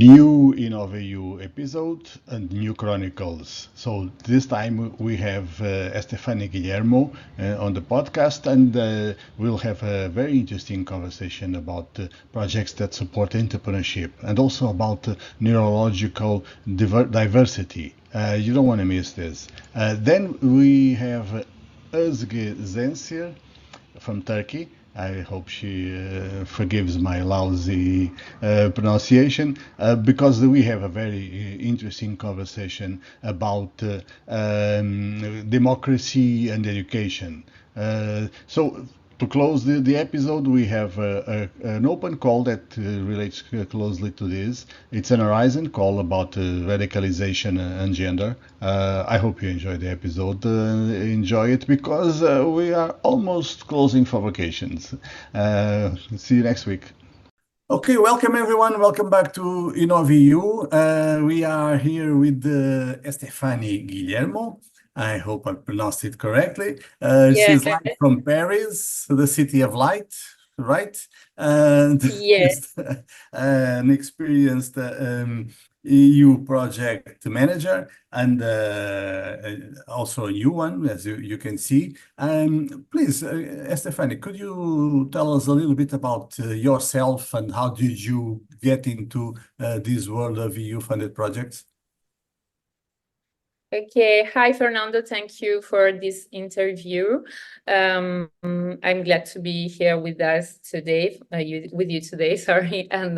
new InnovEU episode and new chronicles. So this time we have Estephany Guillermo on the podcast, and we'll have a very interesting conversation about projects that support entrepreneurship and also about neurological diversity. You don't want to miss this. Then we have Özge Zençir from Turkey. I hope she forgives my lousy pronunciation, because we have a very interesting conversation about democracy and education. So to close the episode, we have an open call that relates closely to this. It's an horizon call about radicalization and gender. I hope you enjoy the episode. Enjoy it because we are almost closing for vacations. See you next week. Okay, welcome everyone. Welcome back to InnovEU. We are here with Estephany Guillermo. I hope I pronounced it correctly. She's live from Paris, the city of light, right? And Yes. an experienced EU project manager, and also a new one, as you can see. Please, Estephany, could you tell us a little bit about yourself and how did you get into this world of EU-funded projects? Okay. Hi, Fernando. Thank you for this interview. I'm glad to be here with us today, with you today, sorry. And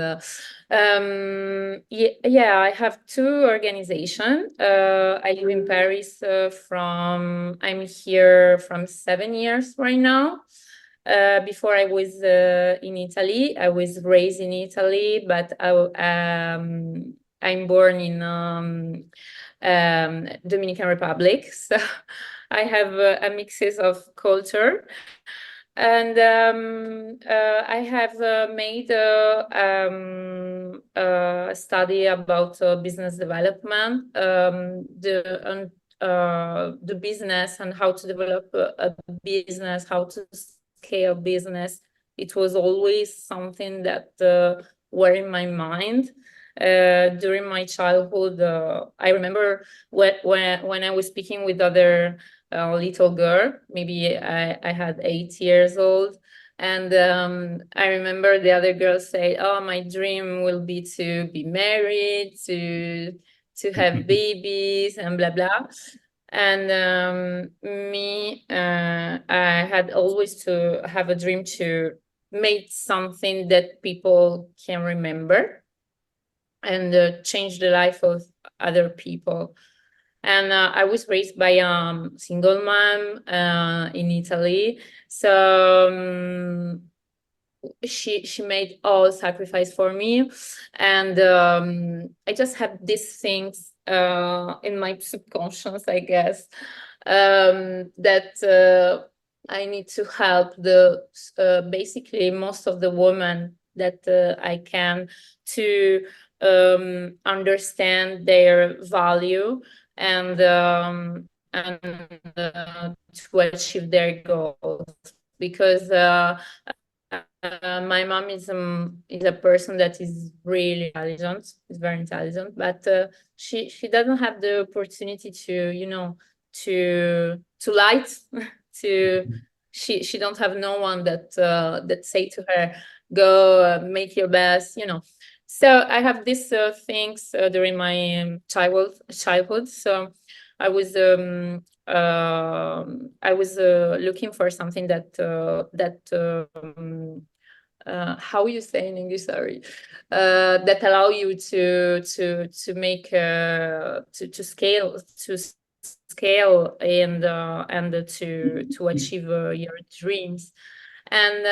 yeah, I have two organizations. I live in Paris I'm here from 7 years right now. Before I was in Italy. I was raised in Italy, but I'm born in Dominican Republic. So I have a mixes of culture. And I have made a study about business development, the business and how to develop a business, how to scale business. It was always something that were in my mind. During my childhood, I remember when I was speaking with other little girl, maybe I had 8 years old, and I remember the other girls say, "Oh, my dream will be to be married, to have babies, and blah blah." And I had always to have a dream to make something that people can remember and change the life of other people. And I was raised by a single mom in Italy. So she made all sacrifice for me. And I just have these things in my subconscious, I guess, that I need to help basically most of the women that I can to understand their value and to achieve their goals, because my mom is a person that is really intelligent, is very intelligent, but she doesn't have the opportunity to to light to she don't have no one that say to her, go make your best. So I have these things during my childhood. So I was looking for something that how you say in English, sorry, that allow you to make to scale and to achieve your dreams. And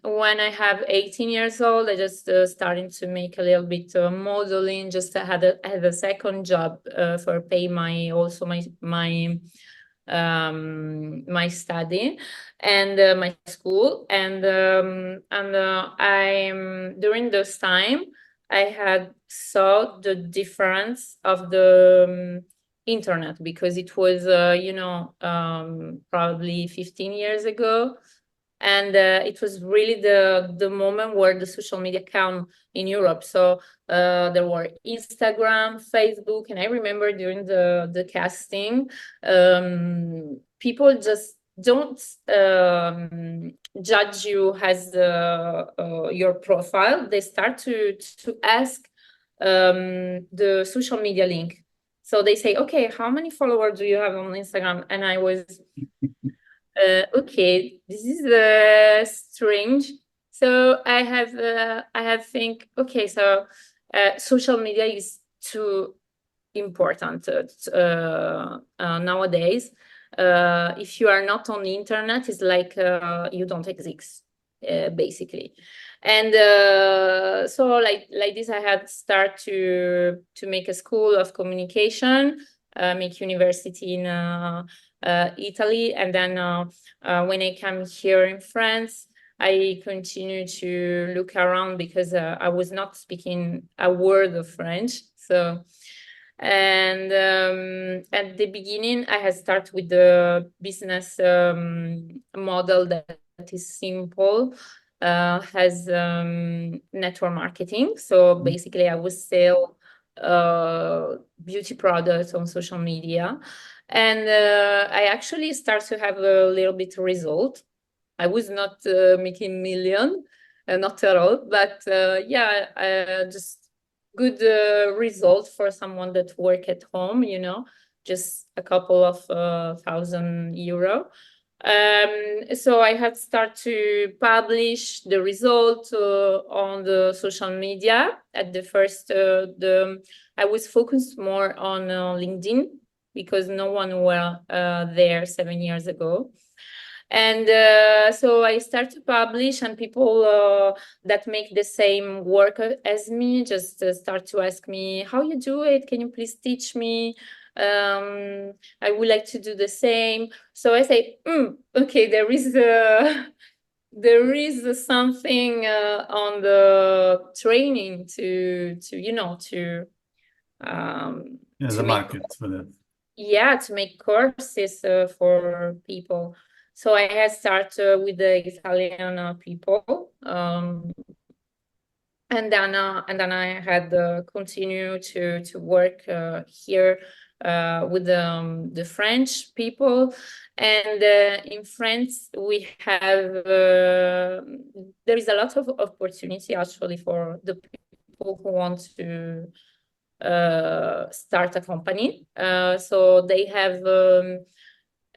when I have 18 years old, I just started to make a little bit modeling. Just I had a second job for pay my study and my school. And during those time, I had saw the difference of the internet, because it was probably 15 years ago. And it was really the moment where the social media came in Europe. So there were Instagram, Facebook, and I remember during the casting, people just don't judge you as your profile. They start to ask the social media link. So they say, okay, how many followers do you have on Instagram? And I was, okay, this is strange. So I have think, okay, so social media is too important nowadays. If you are not on the internet, it's like you don't exist, basically. And so like this, I had start to make a school of communication, make university in Italy, and then when I came here in France, I continue to look around because I was not speaking a word of French. So, and at the beginning, I had started with the business model that is simple, has network marketing. So basically, I would sell beauty products on social media. And I actually start to have a little bit result. I was not making million, not at all, but yeah, just good result for someone that work at home, you know, just a couple of €1,000. So I had start to publish the result on the social media. At the first, I was focused more on LinkedIn because no one were there 7 years ago. And so I start to publish, and people that make the same work as me just start to ask me, how you do it? Can you please teach me? I would like to do the same. So I say, okay, there is something on the training to you know to There's a market for that. Yeah, to make courses for people. So I had started with the Italian people, and then I had continue to work here with the French people. And in France, we have there is a lot of opportunity actually for the people who want to start a company. So they have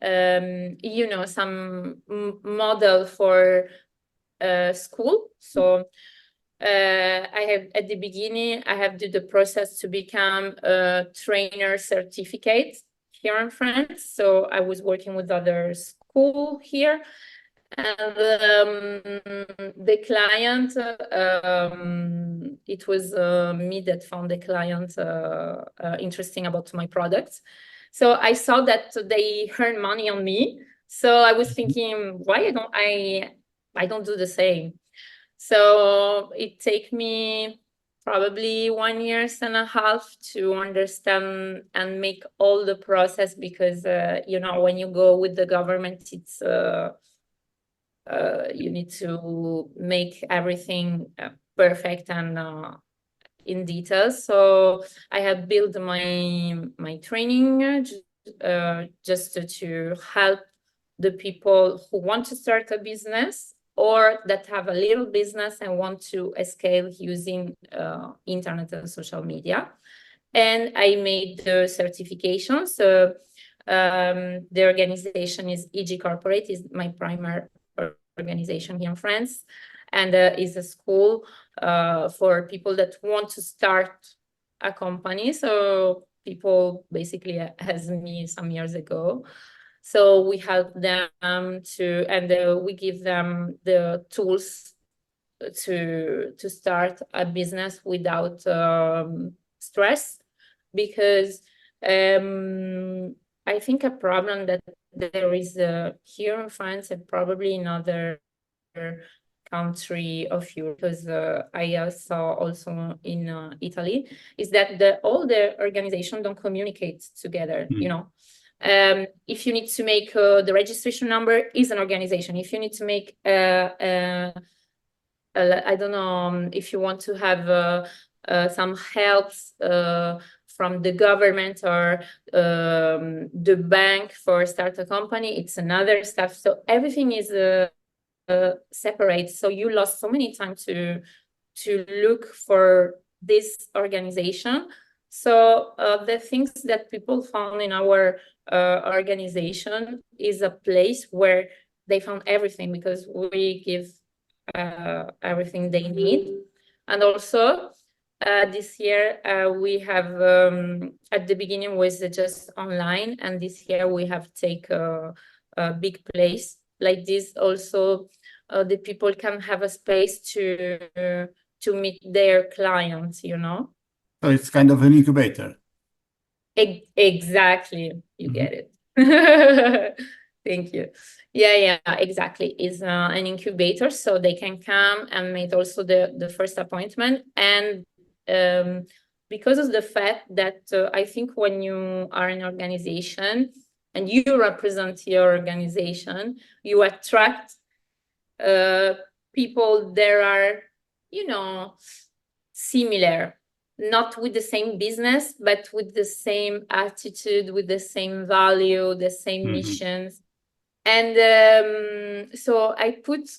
you know, some model for school. So I have at the beginning, I have did the process to become a trainer certificate here in France. So I was working with other school here. And the client, it was me that found the client interesting about my products. So I saw that they earn money on me. So I was thinking, why I don't do the same? So it take me probably 1.5 years to understand and make all the process, because you know, when you go with the government, it's you need to make everything perfect and in detail. So I have built my training just to help the people who want to start a business or that have a little business and want to scale using internet and social media. And I made the certifications. So the organization is EG Corporate, is my primary organization here in France, and is a school for people that want to start a company. So people basically as me some years ago. So we help them to, and we give them the tools to start a business without stress, because I think a problem that there is here in France and probably in other country of Europe, because I saw also in Italy, is that all the organizations don't communicate together. You know, If you need to make the registration number, is an organization. If you need to make I don't know, if you want to have some helps from the government or the bank for start a company, it's another stuff. So everything is separate. So you lost so many time to look for this organization. So the things that people found in our organization is a place where they found everything, because we give everything they need. And also this year we have at the beginning was just online, and this year we have take a big place like this. Also the people can have a space to meet their clients, you know. So it's kind of an incubator. Exactly, you get it. Thank you. Yeah, exactly. It's an incubator, so they can come and make also the first appointment. And because of the fact that I think when you are an organization and you represent your organization, you attract people that are, you know, similar, not with the same business, but with the same attitude, with the same value, the same missions. And so I put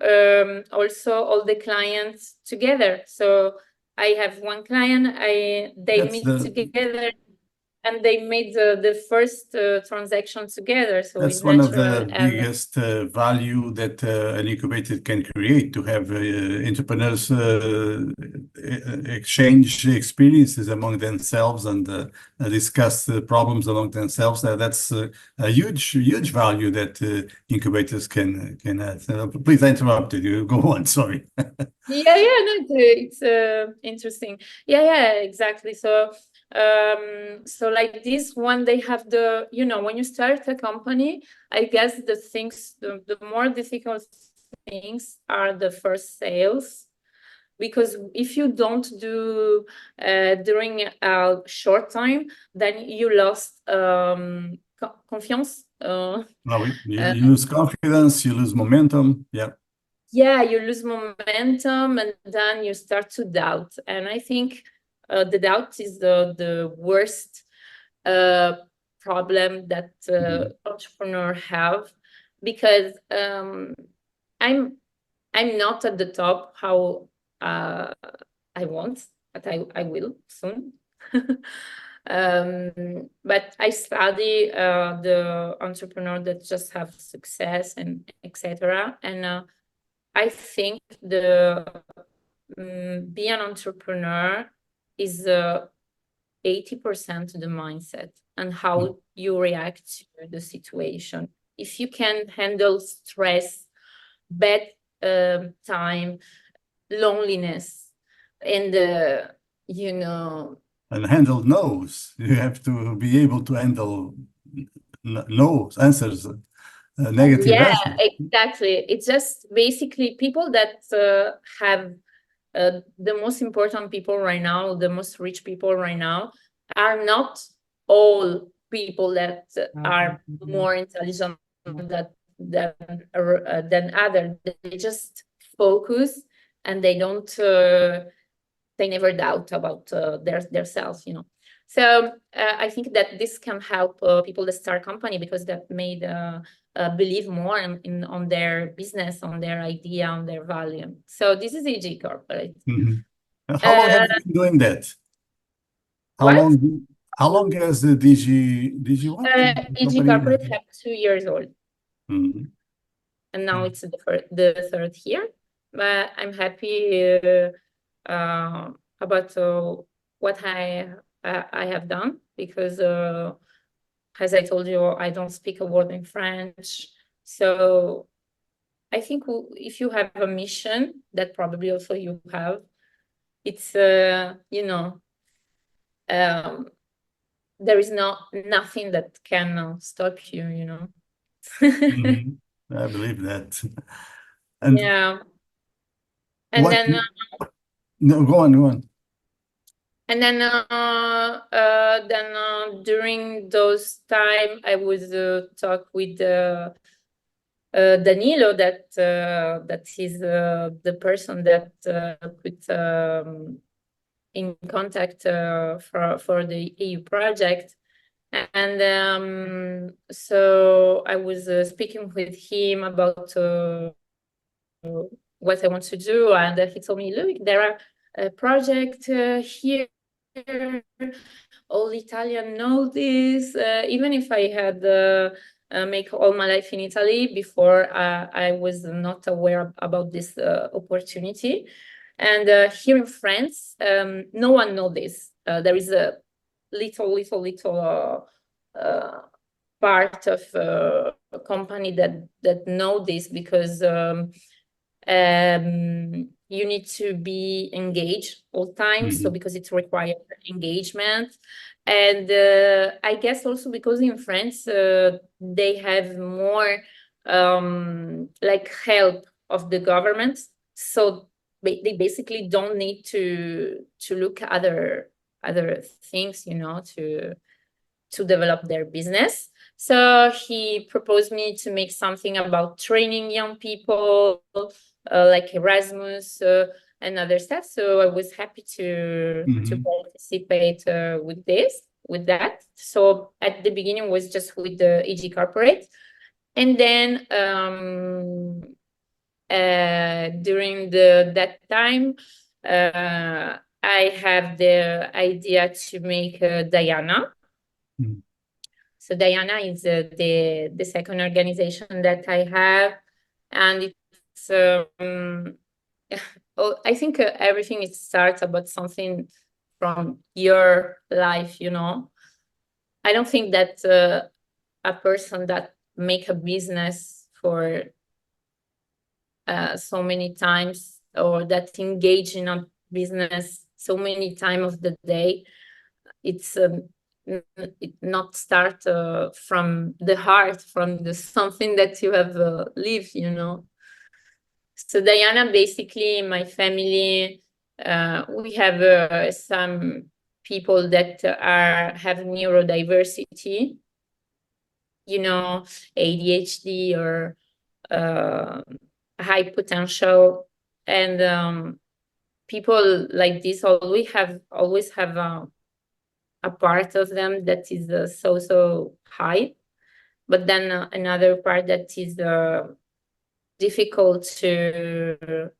also all the clients together. So I have one client, they meet together, and they made the first transaction together. So that's it's one of natural. the biggest value that an incubator can create, to have entrepreneurs exchange experiences among themselves and discuss the problems among themselves. That's a huge value that incubators can add. Please, I interrupted you. Go on. Sorry. Yeah, no, it's interesting. Yeah, exactly. So so like this, when they have the, you know, when you start a company, I guess the more difficult things are the first sales, because if you don't do during a short time, then you lost confiance. You lose confidence, you lose momentum. Yeah, you lose momentum, and then you start to doubt. And I think the doubt is the worst problem that entrepreneurs have, because I'm not at the top how I want, but I will soon. But I study the entrepreneur that just have success and etc. And I think be an entrepreneur is 80% the mindset and how you react to the situation. If you can handle stress, bad time, loneliness, and you know, and handle no's. You have to be able to handle no's, answers, negative answers. Exactly. It's just basically people that have the most important people right now, the most rich people right now, are not all people that are more intelligent than others. They just focus, and they don't they never doubt about their self, you know. So I think that this can help people that start a company, because that made believe more on their business, on their idea, on their value. So this is EG Corporate. How long have you been doing that? How long has the DG what? EG Corporate have 2 years old. And now it's the third year. But I'm happy about what I have done, because as I told you, I don't speak a word in French. So I think if you have a mission, that probably also you have, it's you know, there is nothing that can stop you, you know. I believe that. And yeah. And then no, go on. And then during those time, I was talk with Danilo, that he's the person that put in contact for the EU project. And so I was speaking with him about what I want to do, and he told me, look, there are a project here. All Italian know this. Even if I had make all my life in Italy before, I was not aware about this opportunity. And here in France, no one knows this. There is a little part of a company that know this, because you need to be engaged all the time. So because it requires engagement. And I guess also because in France, they have more like help of the government. So they basically don't need to look at other things, you know, to develop their business. So he proposed me to make something about training young people, like Erasmus and other stuff. So I was happy to participate with that. So at the beginning it was just with the EG Corporate, and then during that time, I have the idea to make Diana. So Diana is the second organization that I have, and it's I think everything it starts about something from your life, you know. I don't think that a person that make a business for so many times, or that engage in a business so many times of the day, it's it not start from the heart, from the something that you have lived, you know. So Diana, basically, in my family, we have some people that have neurodiversity, you know, ADHD or high potential, and people like this always have a part of them that is so high, but then another part that is difficult to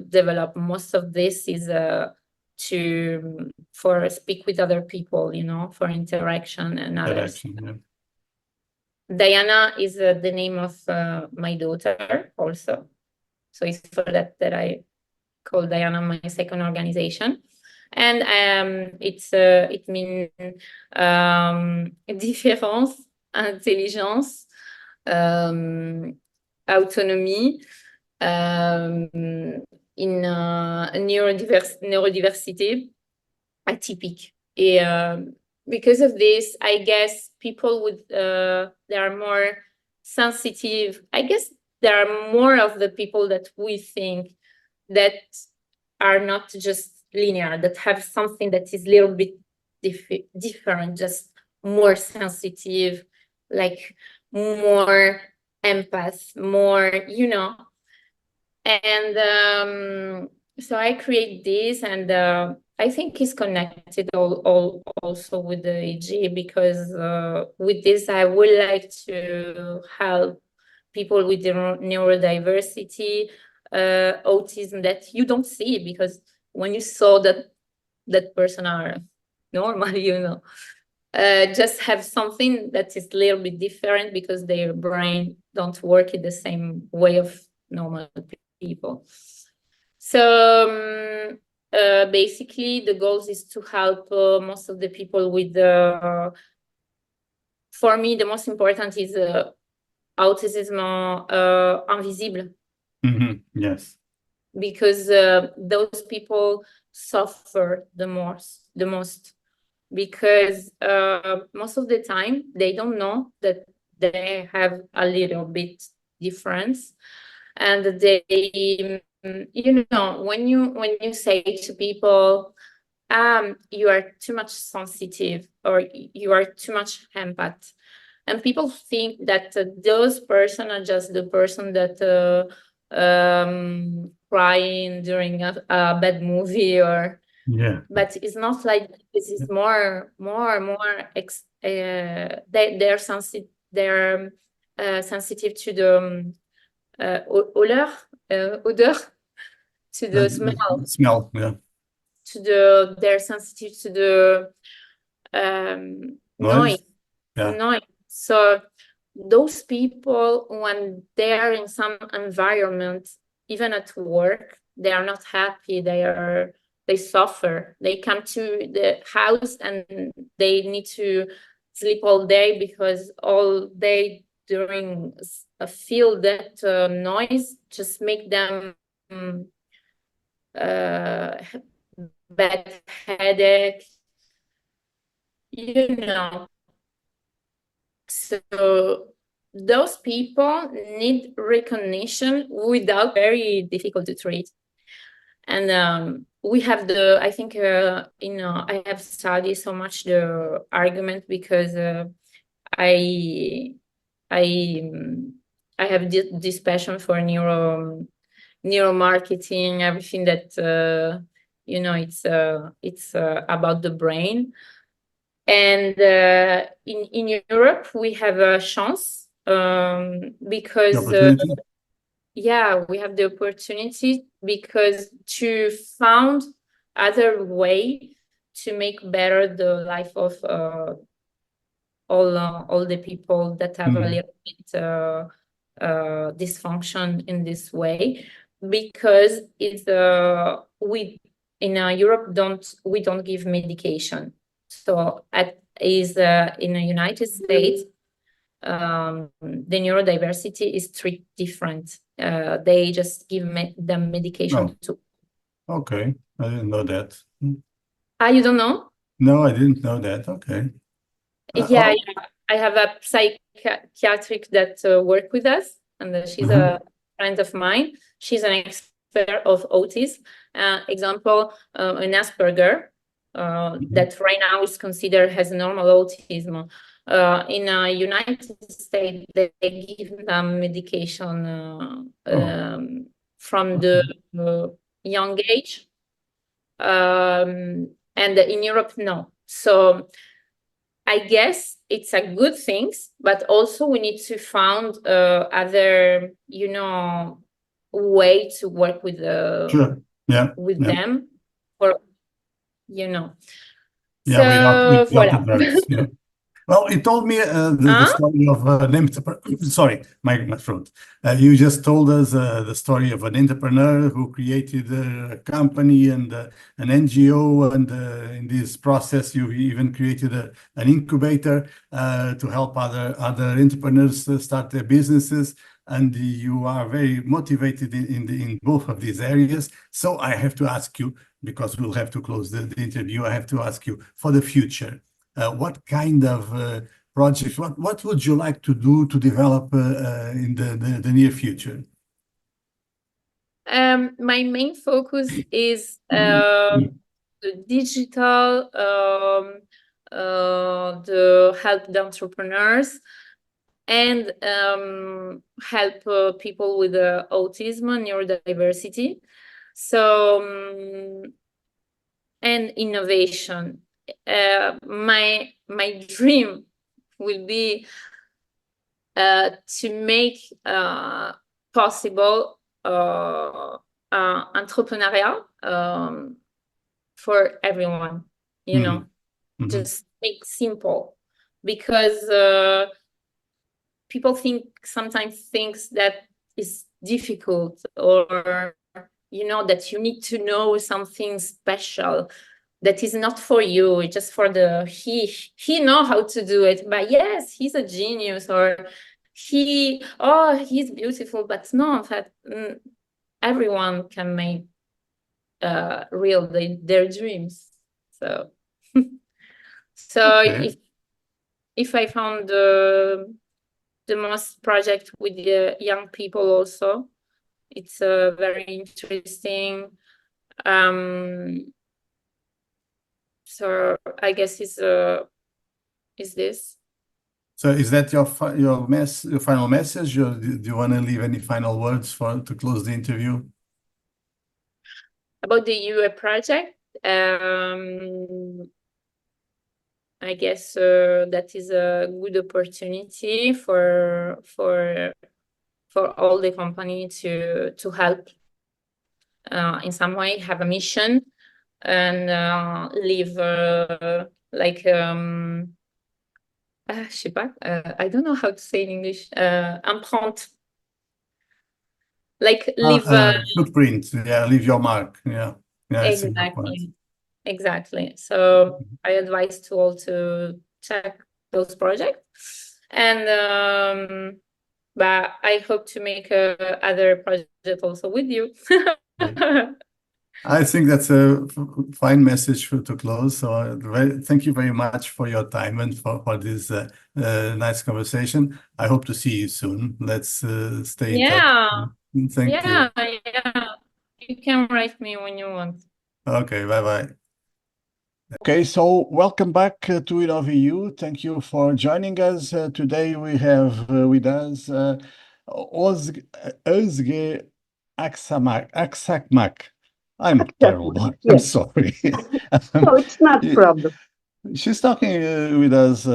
develop. Most of this is for speak with other people, you know, for interaction and others. Yeah. Diana is the name of my daughter also, so it's for that I call Diana my second organization. And it means différence, intelligence, autonomy, in neurodiversity, atypique. Because of this, I guess people would they are more sensitive. I guess there are more of the people that we think that are not just linear, that have something that is a little bit different, just more sensitive, like more empath, more, you know. And so I create this, and I think it's connected also with the EG, because with this I would like to help people with neurodiversity, autism, that you don't see, because when you saw that person are normal, you know, just have something that is a little bit different because their brain don't work in the same way of normal people. So basically the goal is to help most of the people with for me the most important is autism invisible. Yes, because those people suffer the most, because most of the time they don't know that they have a little bit difference, and they, you know, when you say to people, you are too much sensitive, or you are too much empath. And people think that those person are just the person that crying during a bad movie, or but it's not like this. Is more they're sensitive. They're sensitive to the odor, to the smell, to the, they're sensitive to the noise. So those people, when they are in some environment, even at work, they are not happy. They suffer. They come to the house and they need to sleep all day, because all day during feel that noise just make them bad headache, So those people need recognition without very difficult to treat. And we have I think, I have studied so much the argument, because I have this passion for neuromarketing, everything that it's about the brain. And in Europe we have a chance, because we have the opportunity, because to found other way to make better the life of all the people that have a little bit dysfunction in this way, because it's in Europe we don't give medication. So in the United States, the neurodiversity is treated different. They just give them medication too. Okay, I didn't know that. You don't know? No, I didn't know that. Okay. Yeah, I have a psychiatric that work with us, and she's a friend of mine. She's an expert of autism. Example, an Asperger. That right now is considered as normal autism. In the United States, they give them medication from the young age, and in Europe, no. So I guess it's a good thing, but also we need to find other, way to work with them, or without drugs. Well, you told me the story of an entrepreneur. Sorry, my throat. You just told us the story of an entrepreneur who created a company and an NGO, and in this process, you even created an incubator to help other entrepreneurs start their businesses. And you are very motivated in both of these areas. So I have to ask you, because we'll have to close the interview, I have to ask you for the future. What kind of projects, what would you like to do to develop in the near future? My main focus is the digital, the help the entrepreneurs, and help people with autism and neurodiversity. So, and innovation. My dream will be to make possible entrepreneurial for everyone, just make simple, because people sometimes thinks that it's difficult, or that you need to know something special that is not for you. It's just for he know how to do it, but yes, he's a genius, or he's beautiful, but no, in fact, everyone can make real their dreams. So if I found the most project with the young people also, it's very interesting. So I guess is this. So is that your final message, or do you want to leave any final words to close the interview? About the UA project, I guess that is a good opportunity for all the company to help in some way, have a mission, and leave like je sais pas, I don't know how to say in English, empreinte, like leave footprint, leave your mark, yeah, exactly. So I advise to all to check those projects, and but I hope to make other project also with you. I think that's a fine message to close. So thank you very much for your time and for this nice conversation. I hope to see you soon. Let's stay in touch. Thank you. Yeah. You can write me when you want. Okay, bye-bye. Okay, so welcome back to InnovEU. Thank you for joining us. Today we have with us Özge Akçakmak. I'm terrible. I'm sorry. No, it's not a problem. She's talking with us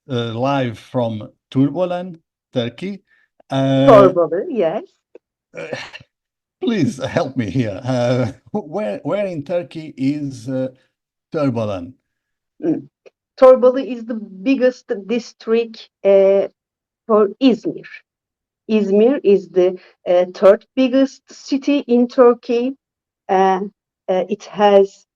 live from Turbolan, Turkey. Torbalı, yes. Please help me here. Where in Turkey is Turbolan? Torbalı is the biggest district for Izmir. Izmir is the third biggest city in Turkey. It has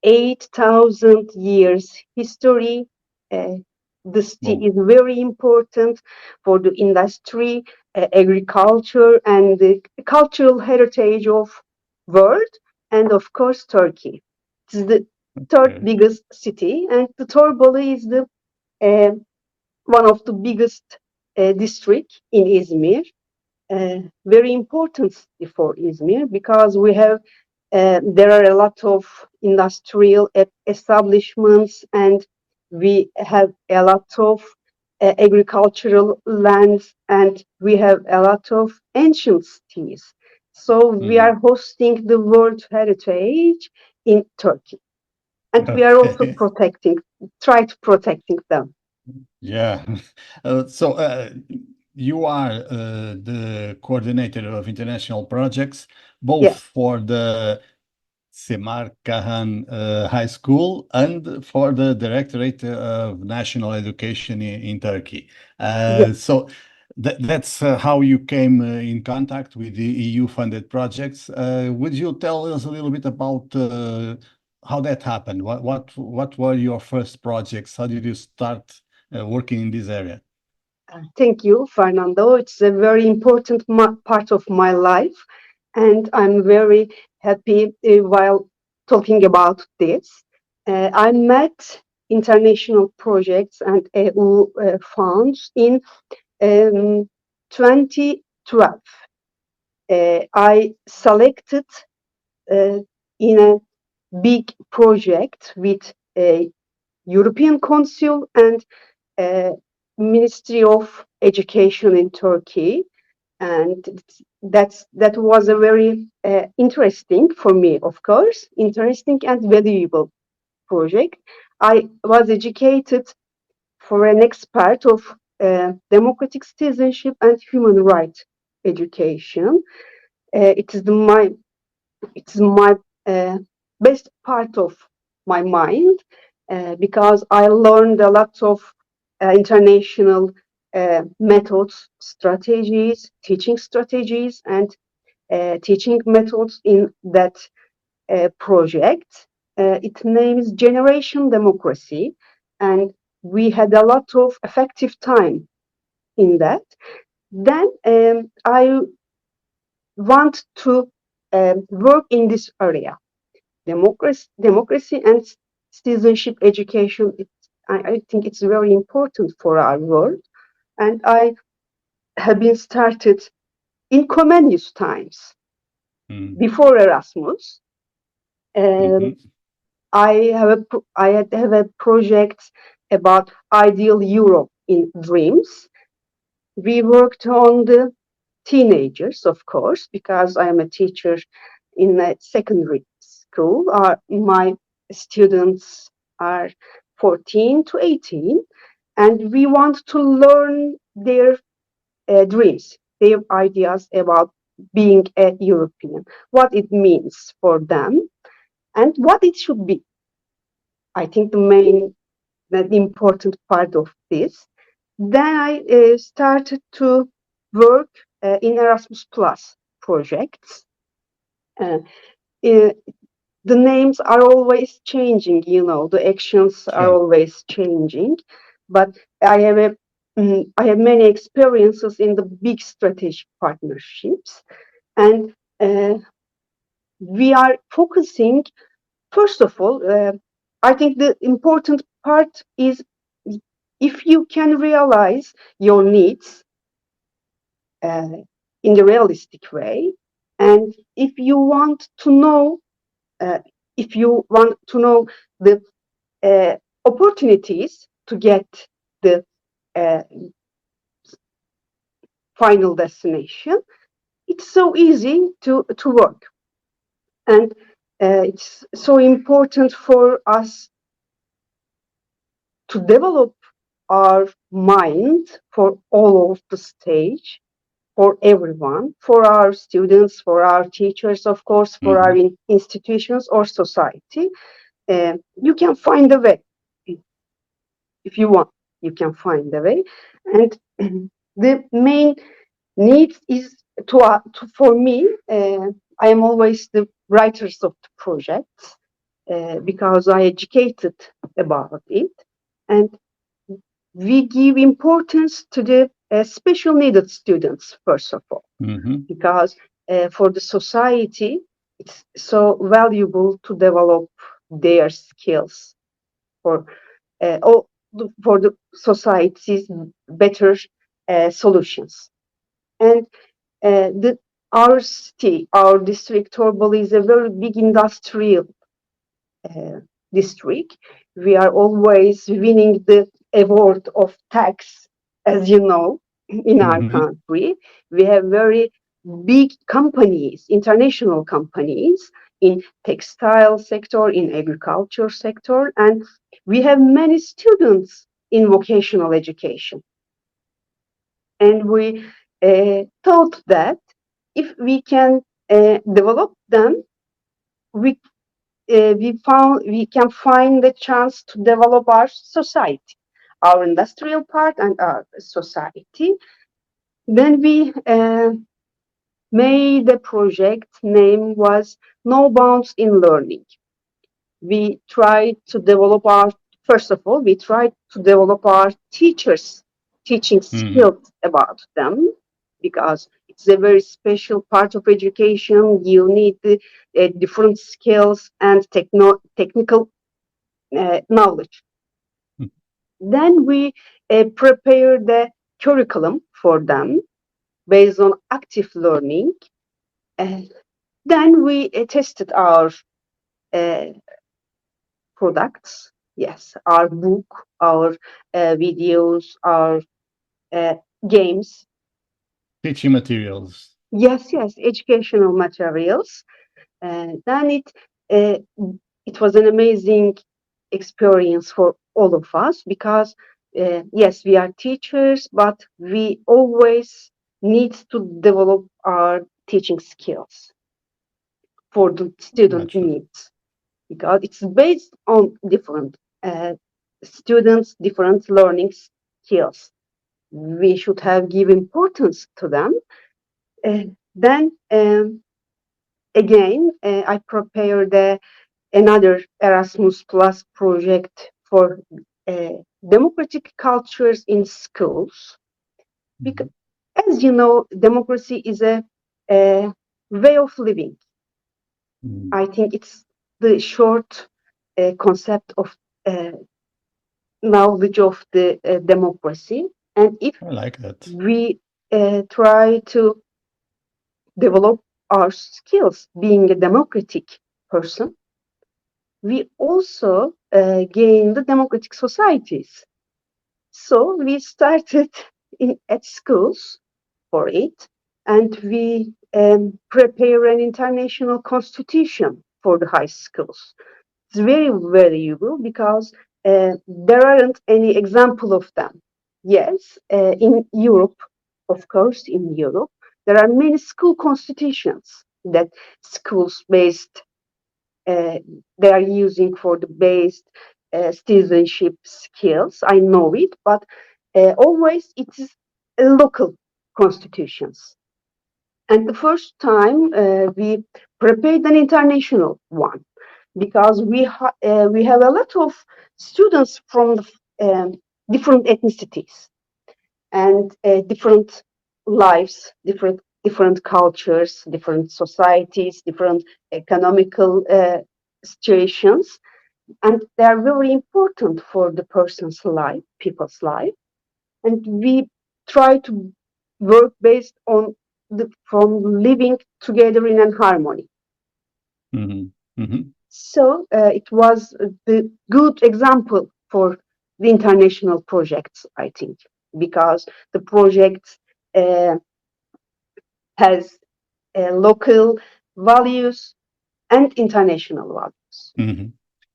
8,000 years history. The city is very important for the industry, agriculture, and the cultural heritage of world, and of course Turkey. It's the third biggest city, and the Torbalı is the one of the biggest district in Izmir. Very important city for Izmir because we have there are a lot of industrial establishments, and we have a lot of agricultural lands, and we have a lot of ancient cities. So we are hosting the World Heritage in Turkey, and we are also try to protecting them. Yeah. So you are the coordinator of international projects, both for the Semarkahan High School and for the Directorate of National Education in Turkey. So that's how you came in contact with the EU-funded projects. Would you tell us a little bit about how that happened? What were your first projects? How did you start working in this area? Thank you, Fernando. It's a very important part of my life, and I'm very happy while talking about this. I met international projects and EU funds in 2012. I selected in a big project with a European Council and Ministry of Education in Turkey, and that was a very interesting for me, of course, interesting and valuable project. I was educated for an expert of democratic citizenship and human rights education. It is my best part of my mind because I learned a lot of international methods, strategies, teaching strategies, and teaching methods in that project. Its name is Generation Democracy, and we had a lot of effective time in that. Then I want to work in this area, democracy and citizenship education. I think it's very important for our world, and I have been started in communist times before Erasmus. I have a project about ideal Europe in dreams. We worked on the teenagers, of course, because I am a teacher in a secondary school. My students are 14 to 18, and we want to learn their dreams, their ideas about being a European, what it means for them, and what it should be. I think the important part of this. Then I started to work in Erasmus Plus projects. Uh, the names are always changing, the actions are always changing. But I have many experiences in the big strategic partnerships, and we are focusing. First of all, I think the important part is if you can realize your needs in the realistic way, and if you want to know the opportunities to get the final destination, it's so easy to work. And it's so important for us to develop our mind for all of the stage, for everyone, for our students, for our teachers, of course, for our institutions or society. You can find a way. If you want, you can find a way. And the main need is for me, I am always the writers of the projects because I educated about it. And we give importance to the special needed students, first of all, because for the society, it's so valuable to develop their skills for the society's better solutions. And our city, our district, Torbalı, is a very big industrial district. We are always winning the award of tax, as you know, in our country. We have very big companies, international companies in textile sector, in agriculture sector, and we have many students in vocational education. And we thought that if we can develop them, we can find the chance to develop our society, our industrial part and our society. Then we made the project name was No Bounds in Learning. We tried to develop first of all, we tried to develop our teachers' teaching skills about them, because it's a very special part of education. You need different skills and technical knowledge. Then we prepared the curriculum for them based on active learning. Then we tested our products, yes, our book, our videos, our games. Teaching materials. Yes, educational materials. Then it was an amazing experience for all of us, because yes, we are teachers, but we always need to develop our teaching skills for the student needs, because it's based on different students, different learning skills. We should have give importance to them. Then again, I prepared another Erasmus Plus project for democratic cultures in schools. Because, as you know, democracy is a way of living. I think it's the short concept of knowledge of the democracy. And if I like that. we try to develop our skills being a democratic person, we also gain the democratic societies. So we started at schools for it, and we prepare an international constitution for the high schools. It's very valuable because there aren't any example of them. Yes, in Europe, of course, in Europe, there are many school constitutions that schools based they are using for the based citizenship skills. I know it, but always it is local constitutions. And the first time we prepared an international one because we have a lot of students from different ethnicities and different lives, different cultures, different societies, different economical situations, and they are very important for the person's life, people's life. And we try to work based on from living together in an harmony. Mm-hmm. Mm-hmm. So it was the good example for the international projects, I think, because the project has local values and international values. Mm-hmm.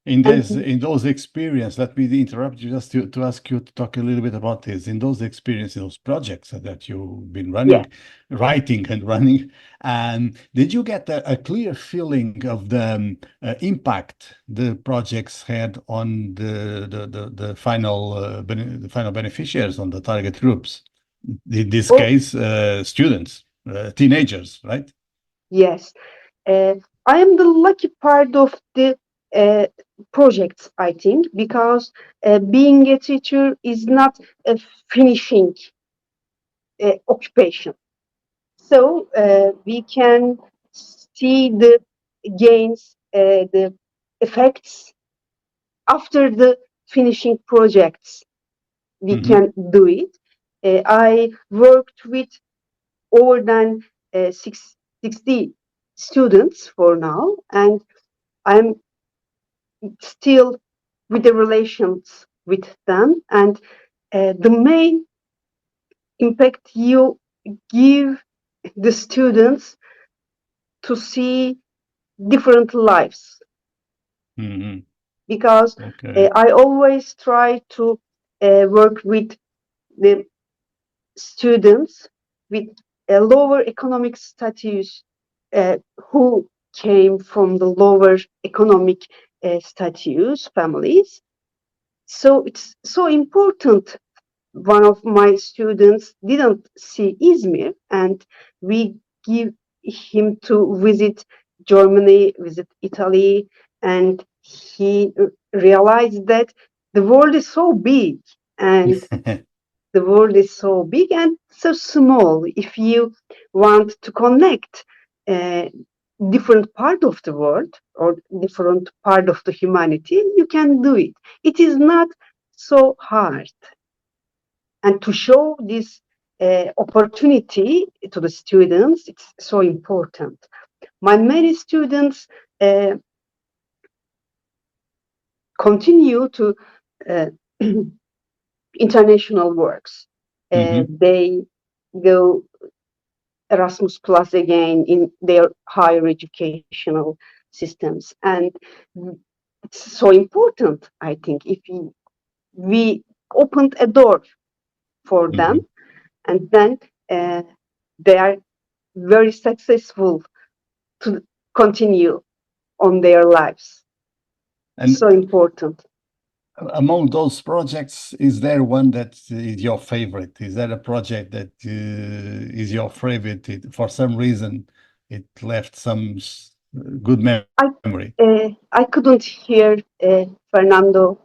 In those experiences, let me interrupt you just to ask you to talk a little bit about this. In those experiences, those projects that you've been running, writing and running, and did you get a clear feeling of the impact the projects had on the final beneficiaries, on the target groups? In this case, students, teenagers, right? Yes, I am the lucky part of the projects, I think, because being a teacher is not a finishing occupation. So we can see the gains, the effects after the finishing projects. We can do it. I worked with over than 60 students for now, and I'm still with the relations with them. And the main impact you give the students to see different lives. Mm-hmm. Because I always try to work with the students with a lower economic status who came from the lower economic status families. So it's so important. One of my students didn't see Izmir, and we give him to visit Germany, visit Italy, and he realized that the world is so big, and the world is so big and so small. If you want to connect different part of the world or different part of the humanity, you can do it. It is not so hard. And to show this opportunity to the students, it's so important. My many students continue to international works. They go Erasmus Plus again in their higher educational systems. And it's so important, I think, if we opened a door for them, and then they are very successful to continue on their lives. And so important. Among those projects, is there one that is your favorite? Is there a project that is your favorite? For some reason, it left some good memory. I couldn't hear Fernando.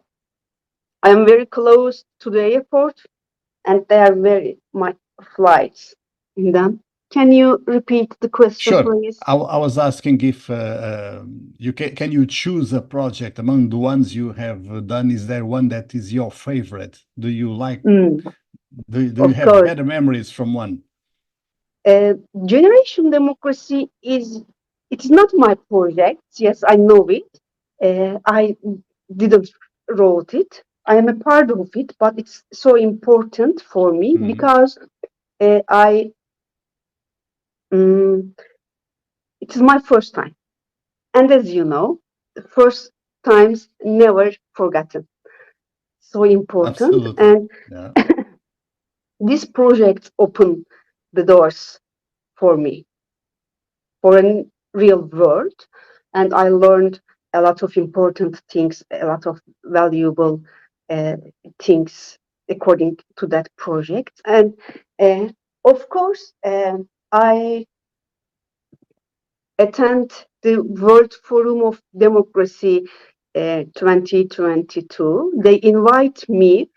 I am very close to the airport, and there are very much flights in them. Can you repeat the question, please? I was asking if can you choose a project among the ones you have done? Is there one that is your favorite? Do you like? Do you have better memories from one? Generation Democracy it's not my project. Yes, I know it, I didn't wrote it. I am a part of it, but it's so important for me because it is my first time. And as you know, the first times never forgotten. So important. Absolutely. And Yeah. these projects open the doors for me for a real world. And I learned a lot of important things, a lot of valuable things according to that project. And of course, I attend the World Forum of Democracy 2022. They invite me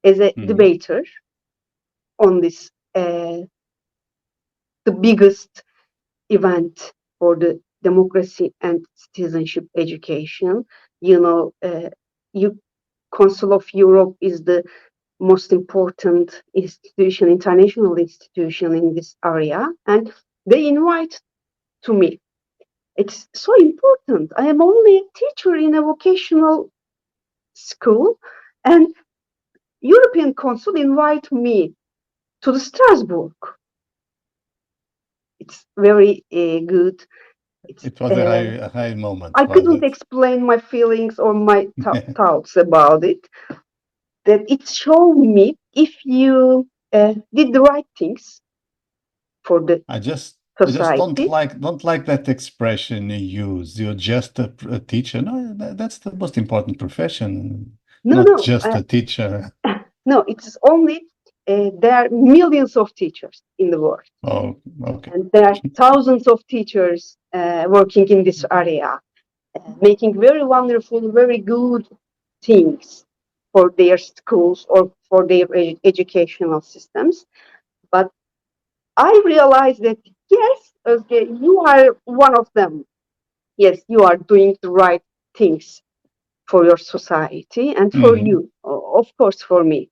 as a debater on this, the biggest event for the democracy and citizenship education. You know, Council of Europe is the most important institution, international institution in this area, and they invite to me. It's so important. I am only a teacher in a vocational school, and European Council invite me to the Strasbourg. It's very good. It was a high moment. I couldn't explain my feelings or my thoughts about it. That it showed me if you did the right things for the society. don't like that expression you use. You're just a teacher. No, that's the most important profession. Not just a teacher. No, it's only there are millions of teachers in the world. Oh, okay. And there are thousands of teachers working in this area, making very wonderful, very good things for their schools or for their educational systems. But I realized that, yes, Özge, you are one of them. Yes, you are doing the right things for your society and for you, of course, for me.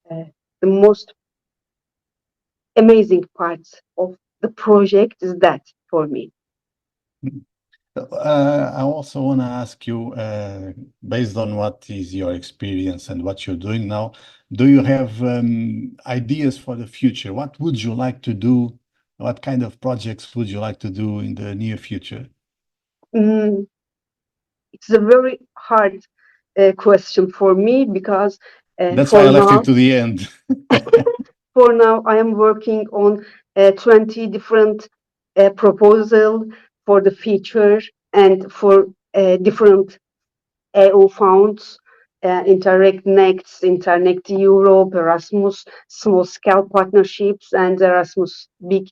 The most amazing part of the project is that for me. I also want to ask you, based on what is your experience and what you're doing now, do you have ideas for the future? What would you like to do? What kind of projects would you like to do in the near future? It's a very hard question for me because that's why I left it to the end. For now, I am working on 20 different proposals for the future and for different EU funds, Interreg Next, Internet Europe, Erasmus small scale partnerships, and Erasmus big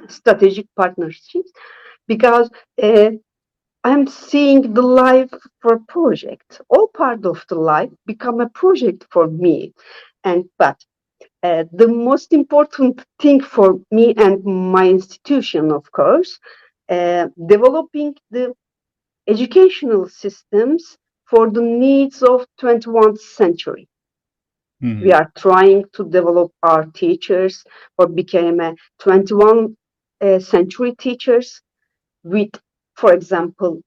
strategic partnerships, because I'm seeing the life for a project. All part of the life become a project for me. But the most important thing for me and my institution, of course, developing the educational systems for the needs of 21st century. We are trying to develop our teachers or become a 21st century teachers with, for example,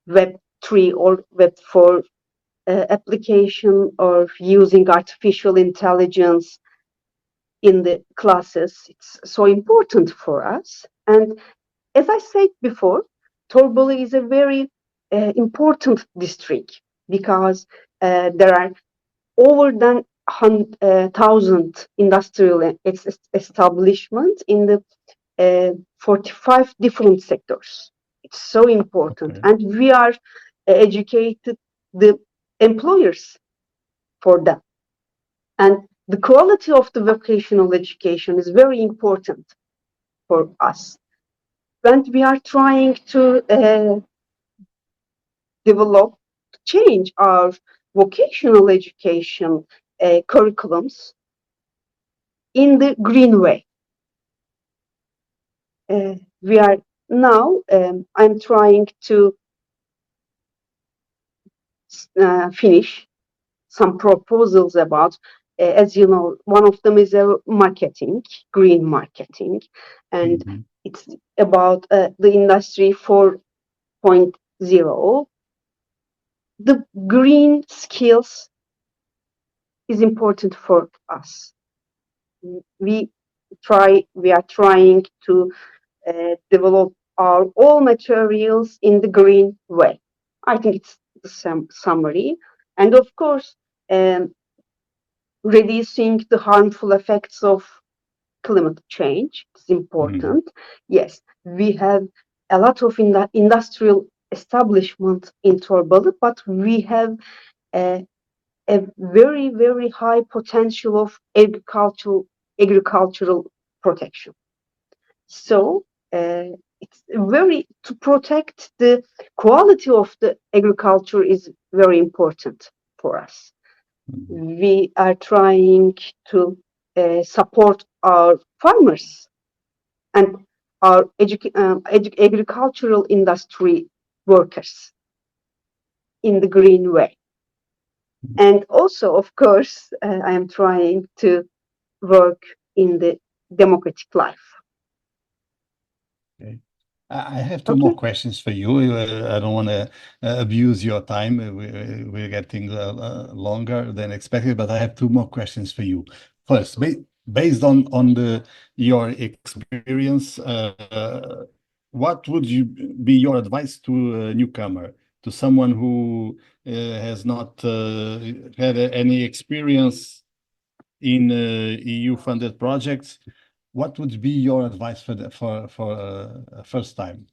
Web 3 or Web 4 application, or using artificial intelligence in the classes. It's so important for us. And as I said before, Torboli is a very important district because there are over than 1,000 industrial establishments in the 45 different sectors. It's so important. And we are educated the employers for that. And the quality of the vocational education is very important for us. And we are trying to change our vocational education curriculums in the green way. We are now, I'm trying to finish some proposals about, as you know, one of them is marketing, green marketing, and it's about the industry for 4.0, the green skills is important for us. We are trying to develop our all materials in the green way. I think it's the summary. And of course, reducing the harmful effects of climate change is important. Yes, we have a lot of industrial establishment in Torbalı, but we have a very, very high potential of agricultural protection. So it's to protect the quality of the agriculture is very important for us. We are trying to support our farmers and our agricultural industry workers in the green way. And also, of course, I am trying to work in the democratic life. Okay. I have two more questions for you. I don't want to abuse your time. We're getting longer than expected, but I have two more questions for you. First, based on your experience, what would be your advice to a newcomer, to someone who has not had any experience in EU-funded projects? What would be your advice for first time?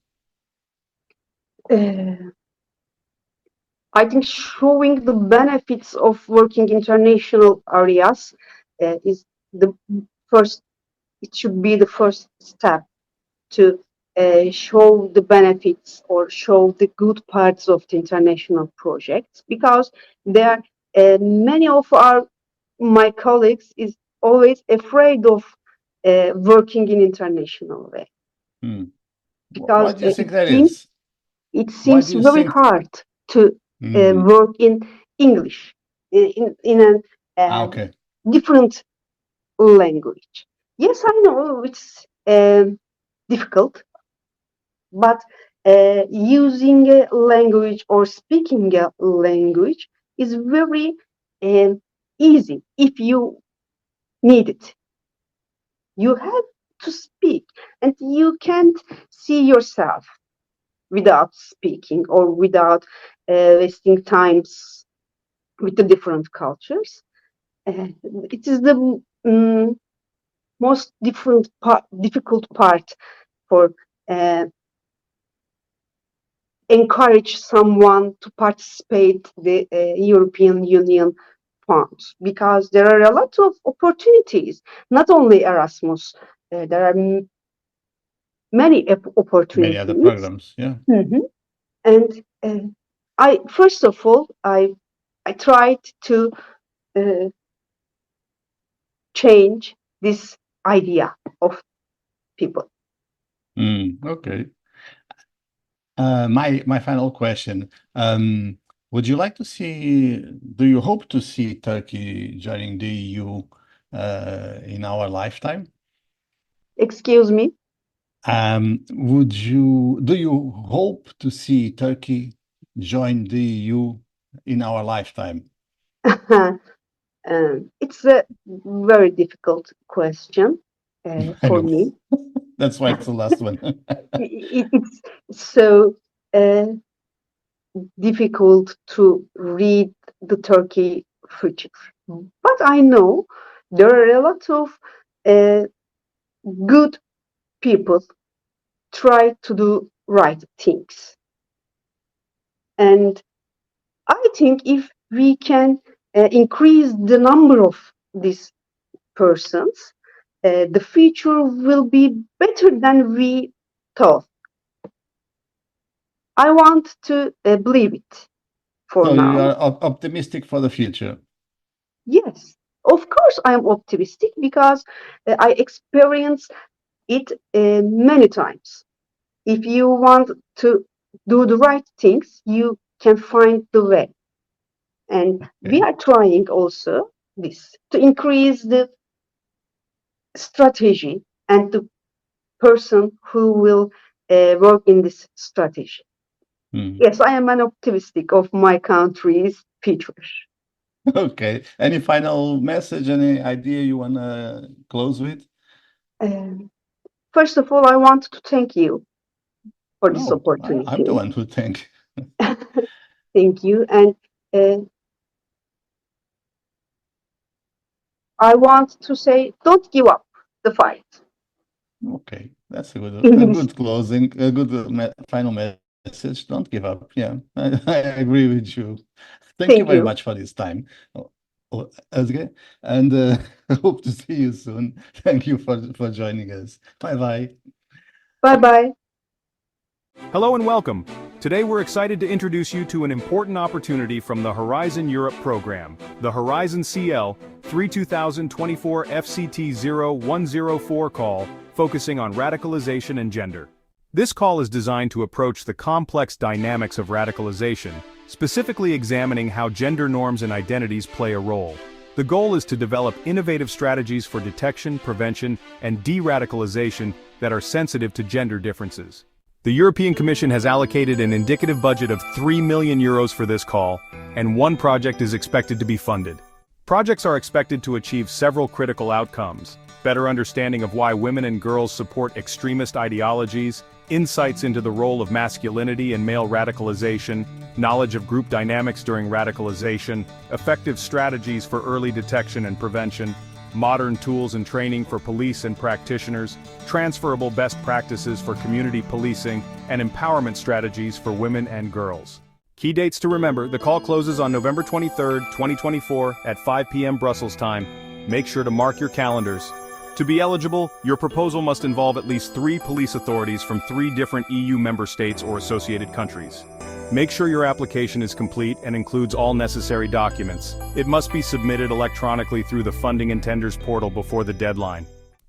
I think showing the benefits of working international areas is the first. It should be the first step to show the benefits or show the good parts of the international projects, because there are many of my colleagues is always afraid of working in international way. Because why do you think that is? It seems very hard to work in English, in a different language. Yes, I know it's difficult, but using a language or speaking a language is very easy if you need it. You have to speak, and you can't see yourself without speaking or without wasting times with the different cultures. It is the most difficult part for encourage someone to participate the European Union funds, because there are a lot of opportunities, not only Erasmus, there are many opportunities. Many other programs, yeah. And first of all, I tried to change this idea of people. Okay. My final question. Would you like to see, do you hope to see Turkey joining the EU in our lifetime? Excuse me? Do you hope to see Turkey join the EU in our lifetime? It's a very difficult question for me. That's why it's the last one. It's so difficult to read the Turkey future. But I know there are a lot of good people try to do right things. And I think if we can increase the number of these persons, the future will be better than we thought. I want to believe it for now. So you are optimistic for the future? Yes, of course I am optimistic, because I experienced it many times. If you want to do the right things, you can find the way. And we are trying also this to increase the strategy and the person who will work in this strategy. Yes, I am an optimistic of my country's future. Okay. Any final message, any idea you want to close with? First of all, I want to thank you for this No, I'm the opportunity. one who thank. Thank you. And I want to say, don't give up the fight. Okay, that's a In good closing, a good final message. Don't give up. Yeah, I agree with you. Thank you Thank very you. much for this time, Özge, and hope to see you soon. Thank you for joining us. Bye bye. Bye bye. Hello and welcome. Today we're excited to introduce you to an important opportunity from the Horizon Europe program, the Horizon CL 2024 FCT 0104 call, focusing on radicalization and gender. This call is designed to approach the complex dynamics of radicalization, specifically examining how gender norms and identities play a role. The goal is to develop innovative strategies for detection, prevention, and de-radicalization that are sensitive to gender differences. The European Commission has allocated an indicative budget of €3 million for this call, and one project is expected to be funded. Projects are expected to achieve several critical outcomes: better understanding of why women and girls support extremist ideologies, insights into the role of masculinity and male radicalization, knowledge of group dynamics during radicalization, effective strategies for early detection and prevention, modern tools and training for police and practitioners, transferable best practices for community policing, and empowerment strategies for women and girls. Key dates to remember: the call closes on November 23, 2024 at 5 p.m. Brussels time. Make sure to mark your calendars. To be eligible, your proposal must involve at least 3 police authorities from 3 different EU member states or associated countries. Make sure your application is complete and includes all necessary documents. It must be submitted electronically through the Funding and Tenders portal before the deadline.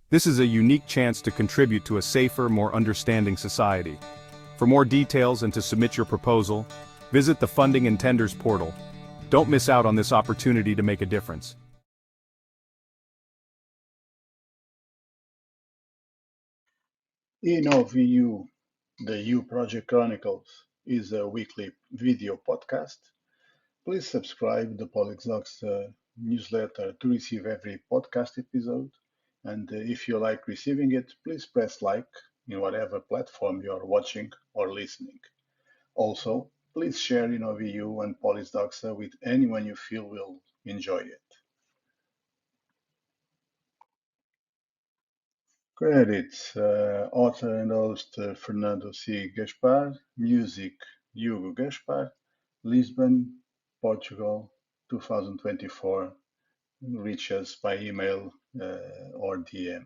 This is a unique chance to contribute to a safer, more understanding society. For more details and to submit your proposal, visit the Funding and Tenders portal. Don't miss out on this opportunity to make a difference. InnovEU, the EU Project Chronicles, is a weekly video podcast. Please subscribe the Polixox newsletter to receive every podcast episode. And if you like receiving it, please press like in whatever platform you are watching or listening. Also, please share InnovEU and Polixox with anyone you feel will enjoy it. Credits: author and host Fernando C. Gaspar, music Hugo Gaspar, Lisbon, Portugal, 2024. Reach us by email or DM.